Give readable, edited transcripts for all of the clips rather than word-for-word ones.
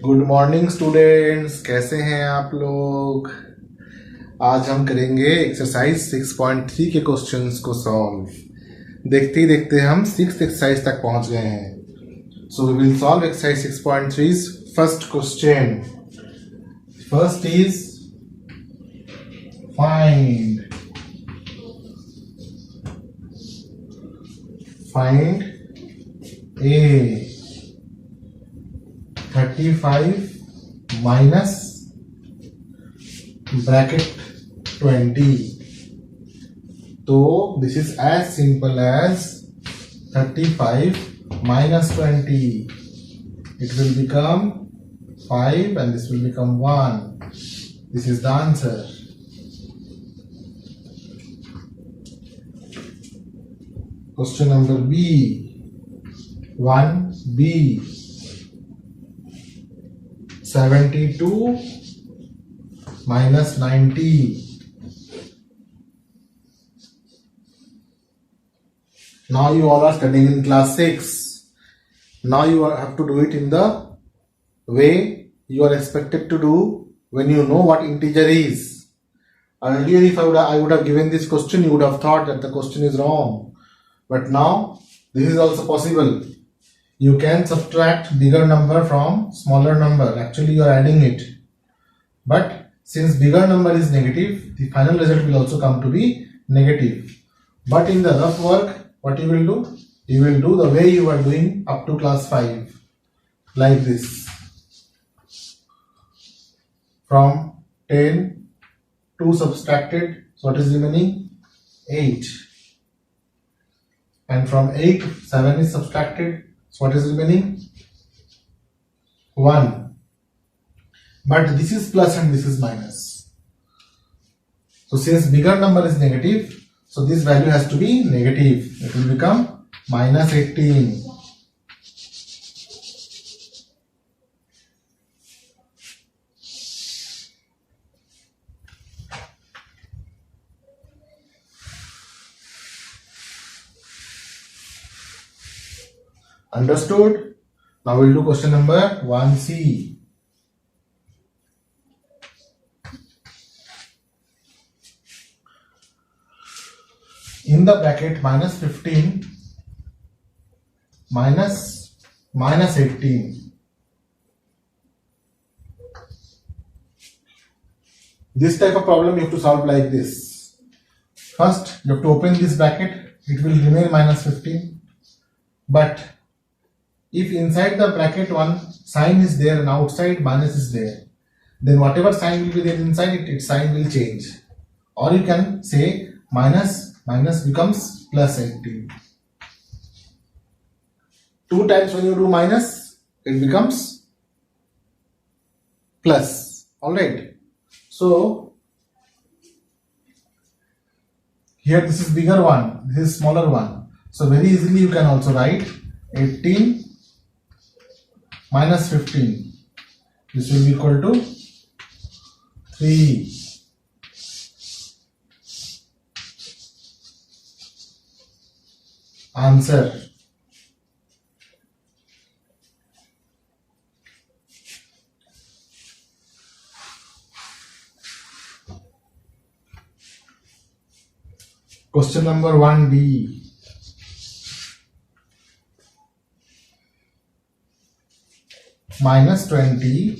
Good morning students, कैसे हैं आप लोग। आज हम करेंगे एक्सरसाइज 6.3 के क्वेश्चंस को सॉल्व। देखते ही देखते हम 6th एक्सरसाइज तक पहुंच गए हैं। So we will solve exercise 6.3 first question. First is find a 35 minus bracket 20. तो this is as simple as 35 minus 20. It will become 5 and this will become 1. This is the answer. Question number B. 1B. 72 minus 90. Now you all are studying in class 6. Now you have to do it in the way you are expected to do when you know what integer is. Earlier, if I would have given this question, you would have thought that the question is wrong. But now this is also possible. You can subtract bigger number from smaller number. Actually, you are adding it. But since bigger number is negative, the final result will also come to be negative. But in the rough work, what you will do? You will do the way you are doing up to class 5. Like this. From 10, 2 subtracted. So what is remaining? 8. And from 8, 7 is subtracted. So what is remaining? 1. But this is plus and this is minus. So since bigger number is negative, so this value has to be negative. It will become minus 18. Understood? Now we'll do question number 1C. In the bracket minus 15 minus 18. This type of problem you have to solve like this. First, you have to open this bracket. It will remain minus 15. But if inside the bracket one sign is there and outside minus is there, then whatever sign will be there inside it, its sign will change. Or you can say minus becomes plus 18. 2 times when you do minus, it becomes plus. Alright. So here this is bigger one, this is smaller one. So very easily you can also write 18 minus 15. This will be equal to 3. Answer. Question number 1D. Minus 20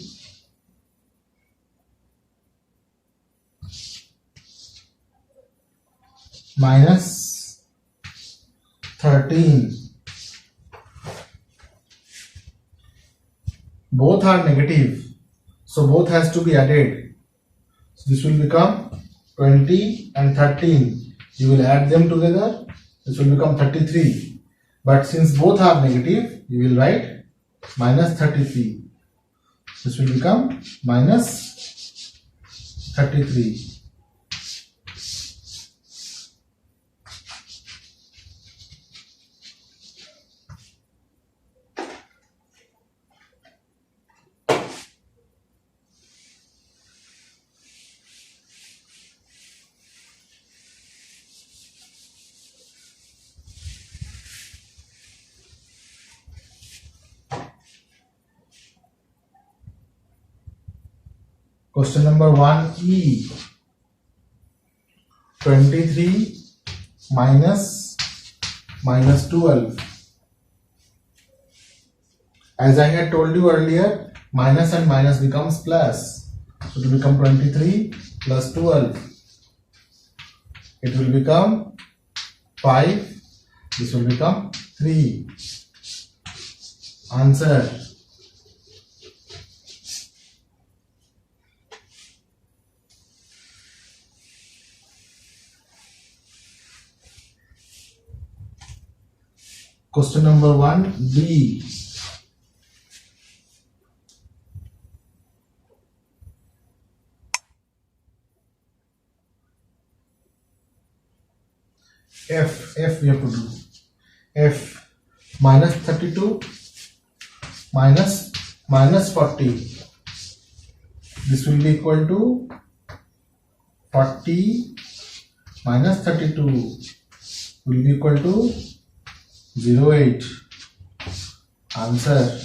minus 13. Both are negative, so both has to be added. So this will become 20 and 13. You will add them together. This will become 33. But since both are negative, you will write minus 33. This will become minus 33. Question number 1E. 23 minus 12. As I had told you earlier, minus and minus becomes plus. So it will become 23 plus 12. It will become 5. This will become 3. Answer. Question number 1D. F we have to do. F minus 32 minus 40. This will be equal to 40 minus 32 will be equal to 08. Answer.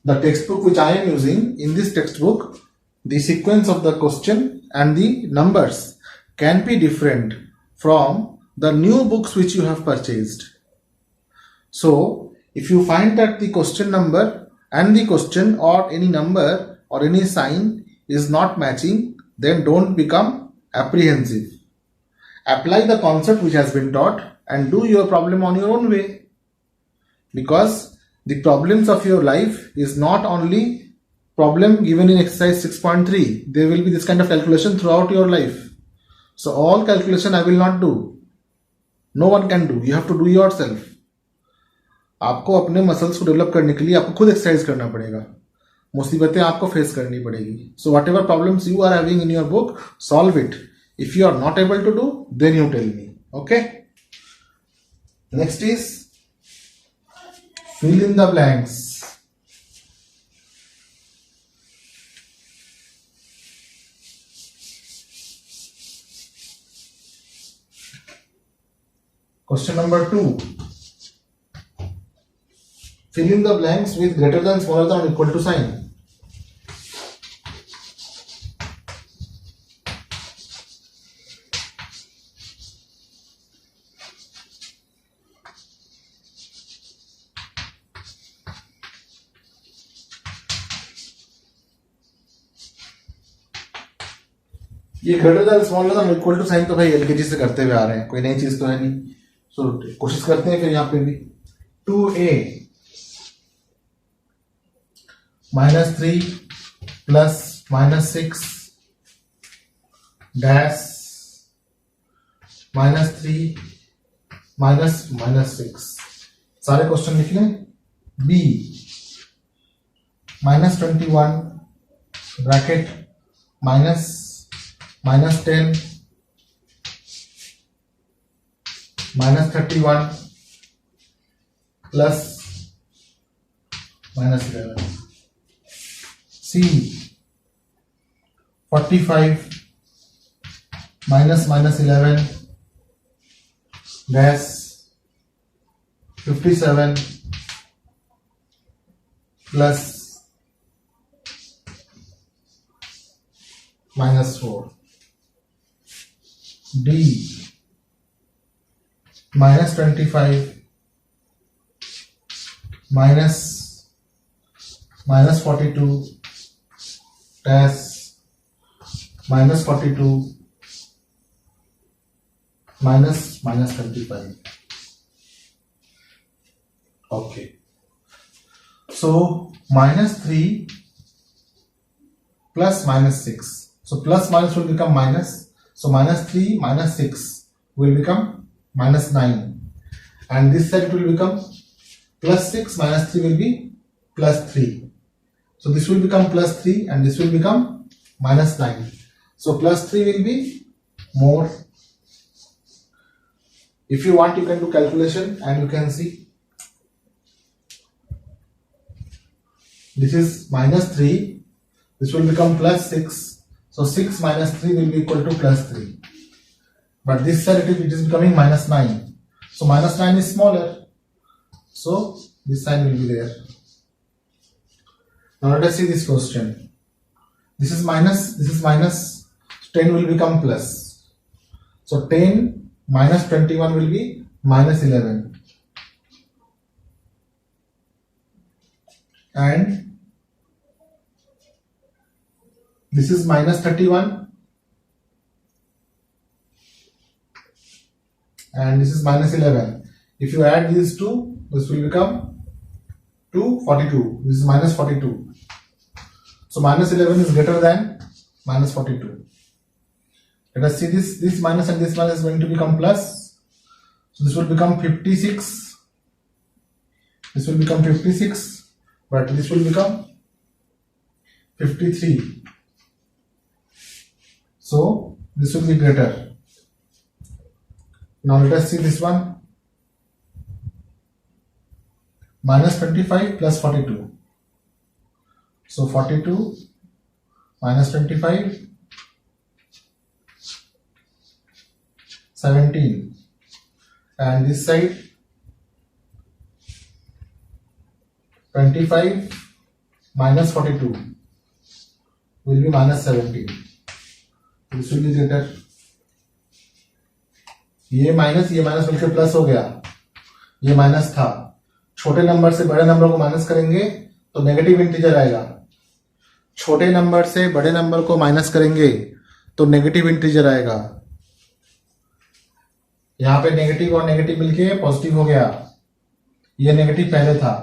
The textbook which I am using, in this textbook, the sequence of the question and the numbers can be different from the new books which you have purchased. So, if you find that the question number and the question or any number or any sign is not matching, then don't become apprehensive. Apply the concept which has been taught and do your problem on your own way. Because the problems of your life is not only problem given in exercise 6.3. There will be this kind of calculation throughout your life. So all calculation I will not do. No one can do. You have to do yourself. आपको अपने muscles को develop करने के लिए आपको खुद exercise करना पड़ेगा. मुसीबतें आपको फेस करनी पड़ेगी. So whatever problems you are having in your book, solve it. If you are not able to do, then you tell me. Okay? Next is fill in the blanks. Question number 2. Fill in the blanks with greater than, smaller than, or equal to sign. ये greater than smaller than equal to sign तो भाई LKG से करते हुए आ रहे हैं, कोई नई चीज तो है नहीं. सो कोशिश करते हैं फिर यहाँ पे भी. 2a minus 3 plus minus 6 dash minus 3 minus 6. सारे क्वेश्चन लिख लें. b minus 21 bracket minus 10 minus 31 plus minus 11. C 45 minus 11 dash 57 plus minus 4. D minus 25 minus 42 dash minus 42 minus 25. Okay. So minus 3 plus minus 6. So plus minus will become minus. So minus 3 minus 6 will become minus 9. And this side will become plus 6 minus 3 will be plus 3. So this will become plus 3 and this will become minus 9. So plus 3 will be more. If you want, you can do calculation and you can see. This is minus 3. This will become plus 6. So 6 minus 3 will be equal to plus 3. But this side it is becoming minus 9. So minus 9 is smaller. So this sign will be there. Now let us see this question. This is minus, this is minus, 10 will become plus. So 10 minus 21 will be minus 11. And this is minus 31. And this is minus 11. If you add these two, this will become 42. This is minus 42. So minus 11 is greater than minus 42. Let us see this minus and this minus is going to become plus. So this will become 56. This will become 56, but this will become 53. So this will be greater. Now let us see this one. Minus 25 plus 42. So 42 minus 25, 17. And this side 25 minus 42 will be minus 17. This will be greater. ये minus मिलकर plus हो गया, ये minus था. छोटे number से बड़े number को माइनस करेंगे तो नेगेटिव इंटीजर आएगा. छोटे नंबर से बड़े नंबर को माइनस करेंगे तो नेगेटिव इंटीजर आएगा. यहां पे नेगेटिव और नेगेटिव मिलके पॉजिटिव हो गया. ये नेगेटिव पहले था.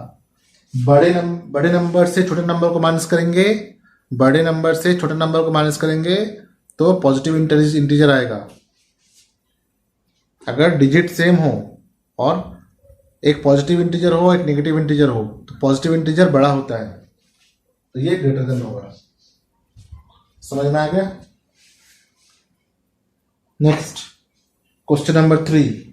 बड़े नंबर से छोटे नंबर को माइनस करेंगे, बड़े नंबर से छोटे नंबर को माइनस करेंगे तो पॉजिटिव इंटीजर आएगा. अगर डिजिट सेम हो और एक पॉजिटिव इंटीजर हो एक नेगेटिव इंटीजर हो तो पॉजिटिव इंटीजर बड़ा होता है, तो ये ग्रेटर देन होगा. समझ में आ गया. Next question number 3.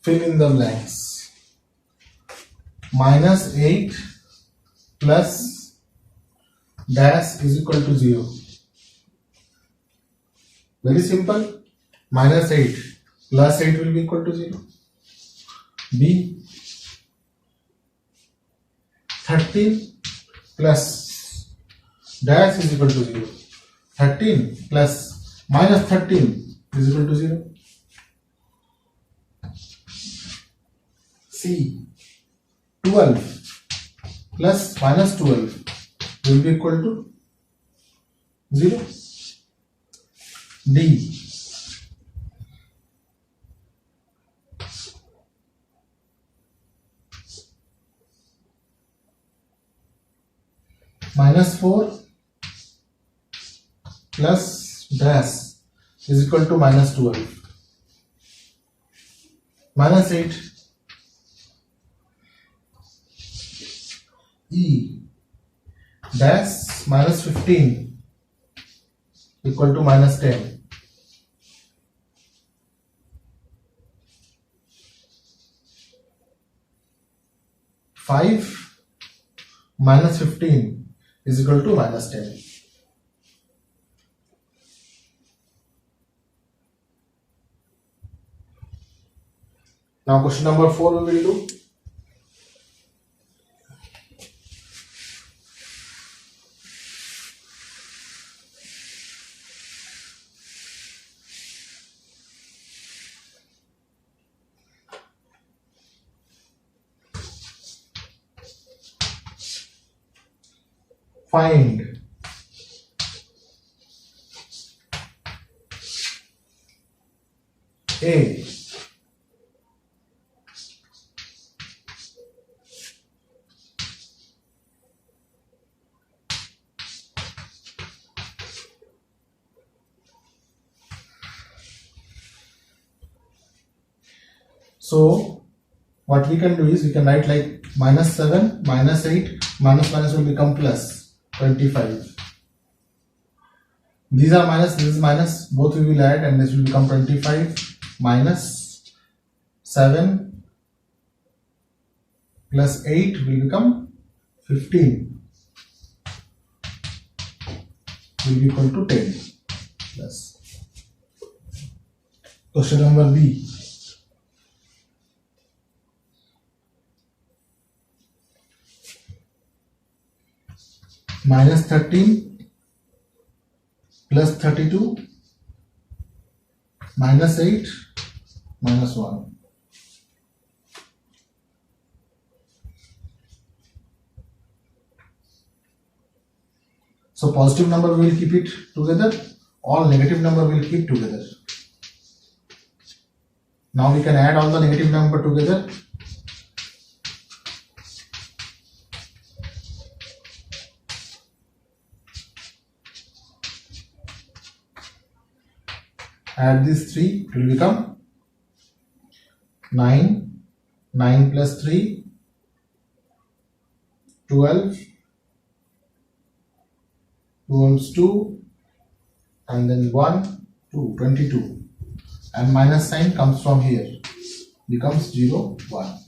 Fill in the blanks. Minus 8 plus dash is equal to 0. Very simple. Minus 8 plus 8 will be equal to 0. B. 13 plus dash is equal to 0. 13 plus minus 13 is equal to 0. C. 12 plus minus 12 will be equal to 0. D. Minus 4 plus dash is equal to minus 12. Minus 8. E. Dash minus 15 equal to minus 10. Five minus 15 is equal to minus 10. Now question number 4 we will do. Find A. So what we can do is we can write like minus 7, minus 8, minus minus will become plus 25. These are minus, this is minus, both we will add and this will become 25 minus 7 plus 8 will become 15 will be equal to 10 plus. Question number B. Minus 13 plus 32 minus 8 minus 1. So positive number will keep it together, all negative number will keep together. Now we can add all the negative number together. Add these 3, it will become 9, 9 plus 3, 12, 12's 2, and then 1, 2, 22. And minus sign comes from here, becomes 0, 1.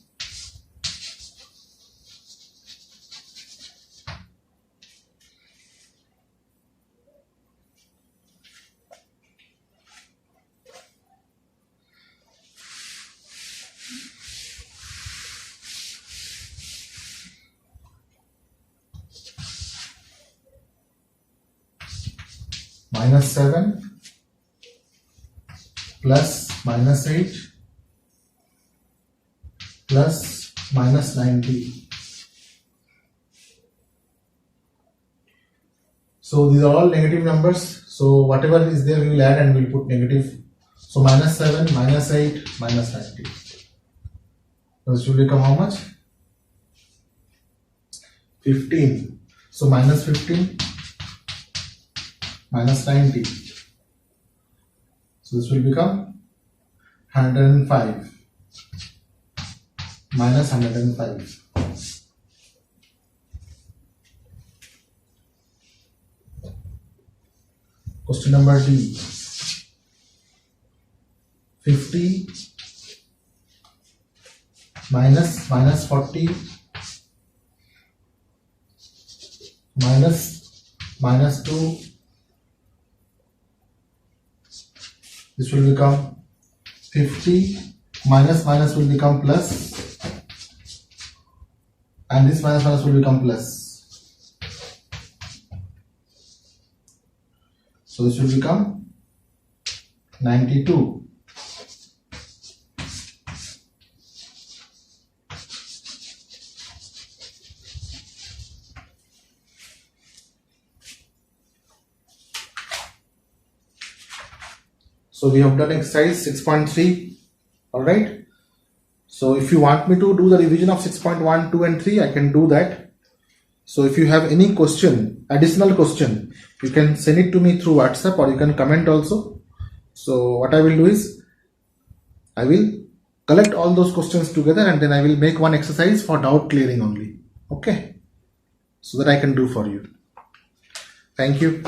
Minus 7 plus minus 8 plus minus 90. So these are all negative numbers. So whatever is there we will add and we will put negative. So minus 7, minus 8, minus 90. So this will become how much? 15. So minus 15 minus 90. So this will become 105 minus 105. Question number D. 50 minus 40 minus 2. This will become 50 minus will become plus, and this minus will become plus. So this will become 92. So we have done exercise 6.3. Alright. So if you want me to do the revision of 6.1, 2 and 3, I can do that. So if you have any question, additional question, you can send it to me through WhatsApp or you can comment also. So what I will do is, I will collect all those questions together and then I will make one exercise for doubt clearing only. Okay. So that I can do for you. Thank you.